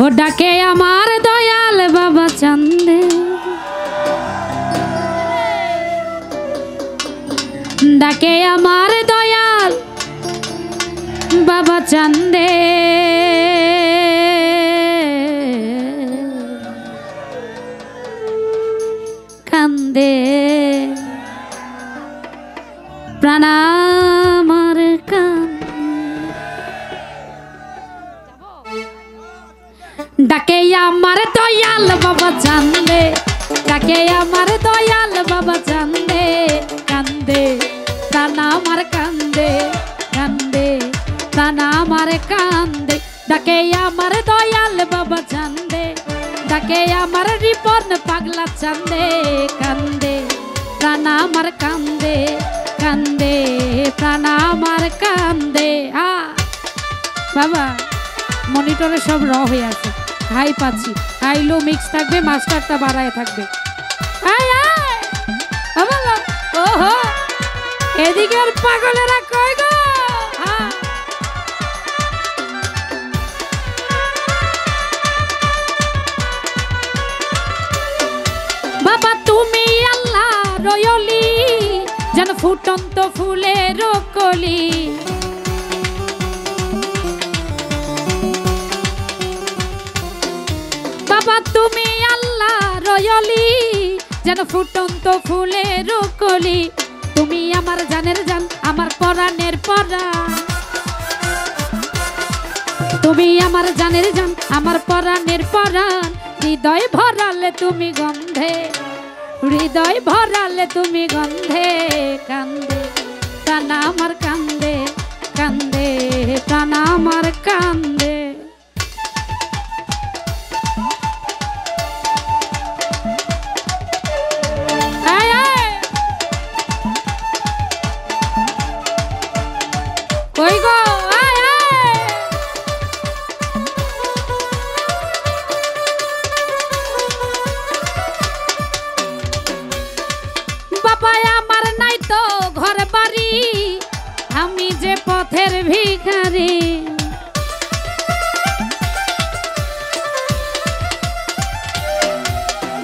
ও ডাকে আমার দয়াল বাবা চান্দে, ডাকে আমার দয়াল বাবা চান্দে, কান্দে প্রাণ আমার ডাকে আমার দয়াল বাবা চান্দে, ডাকে আমার দয়াল বাবা চান্দে, কান্দে প্রাণ আমার কান্দে, কান্দে প্রাণ আমার কান্দে, ডাকে আমার দয়াল বাবা চান্দে, ডাকে আমার রিপন পাগলা চান্দে, কান্দে প্রাণ আমার কান্দে, কান্দে প্রাণ আমার কান্দে। বাবা মনিটরে সব র হয়ে আছে, হাই পাচ্ছি, হাই লো মিক্স থাকবে, মাস্টারটা বাড়ায় থাকবে। ওহো এদিকের পাগলেরা কই গো? বাবা তুমি আল্লাহ রয়লি, যেন ফুটন্ত ফুলের কলি, বাবা তুমি আল্লাহ রয়লি, যেন ফুটন্ত ফুলের কলি, তুমি আমার জানের জান, আমার পরাণের পরাণ, তুমি আমার জানের জান, আমার পরাণের পরাণ, হৃদয় ভরালে তুমি গন্ধে, হৃদয় ভরালে তুমি গন্ধে, কান্দে প্রাণ আমার কান্দে, কান্দে প্রাণ আমার কান্দে। কই গো? বাবা আমার নাই তো ঘর বাড়ি, আমি যে পথের ভিখারি,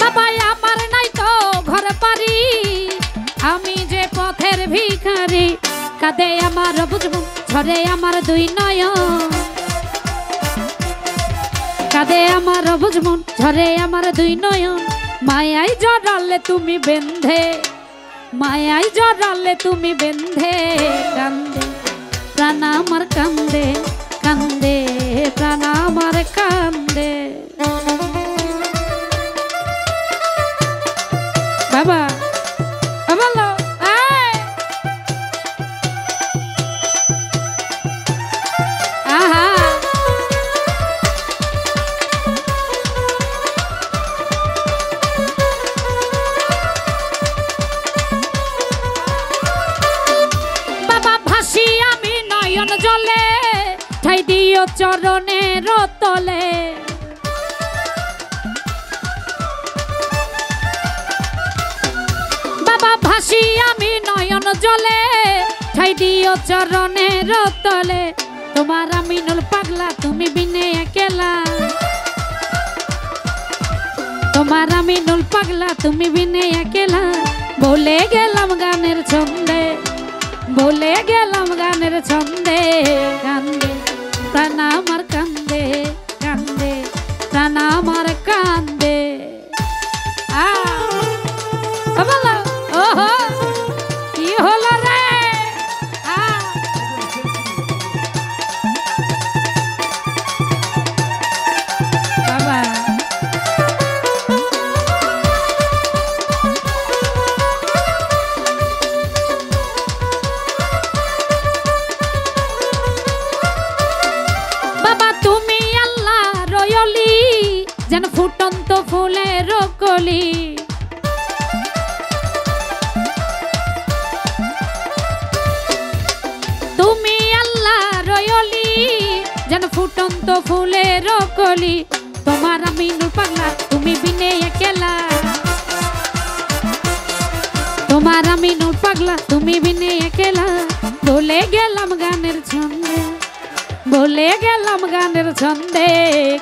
বাবা আমার নাই তো ঘর বাড়ি, আমি যে পথের ভিখারি, কাঁদে আমার বুঝবুন, ঝরে আমার দুই নয়ন, কাঁদে আমার বুঝবুন, ঝরে আমার দুই নয়ন, মায়াই জড়ালে তুমি বেঁধে, মায়াই জড়ালে তুমি বেঁধে, কান্দে প্রাণ আমার কান্দে, কান্দে প্রাণ আমার কান্দে। বাবা বলো জলে, ঠাই দিও চরণের তলে, বাবা ভাসি আমি নয়ন জলে, ঠাই দিও চরণের তলে, তোমার আমি নুল পাগলা, তুমি বিনে একেলা, তোমার আমি নুল পাগলা, তুমি বিনে একেলা, বলে গেলাম গানের ছন্দে, বলে গেলাম গানের ছন্দে, কান্দে প্রাণ আমার কান্দে, কান্দে প্রাণ আমার কান্দে। ওহো কি হলো রে? বাবা যেন ফুটন্ত ফুলের কলি, তুমি আল্লাহ রয়লি, যেন ফুটন্ত ফুলের কলি, তোমার আমি নুর পাগলা, তুমি বিনে একেলা, তোমার আমার আমিনুল পাগলা তুমি বিনে একলা ভুলে গেলাম গানের ছন্দে ভুলে গেলাম গানের ছন্দে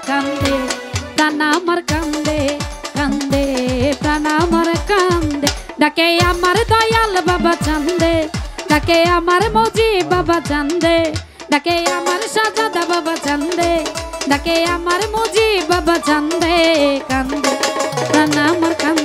কান্দে টানা আমার কান্দে কান্দে টানা আমার কান্দে ডাকে আমার দয়াল বাবা চান্দে ডাকে আমার মজি বাবা চান্দে ডাকে আমার সাজাদা বাবা চান্দে ডাকে আমার মজি বাবা চান্দে কান্দে টানা আমার কান্দে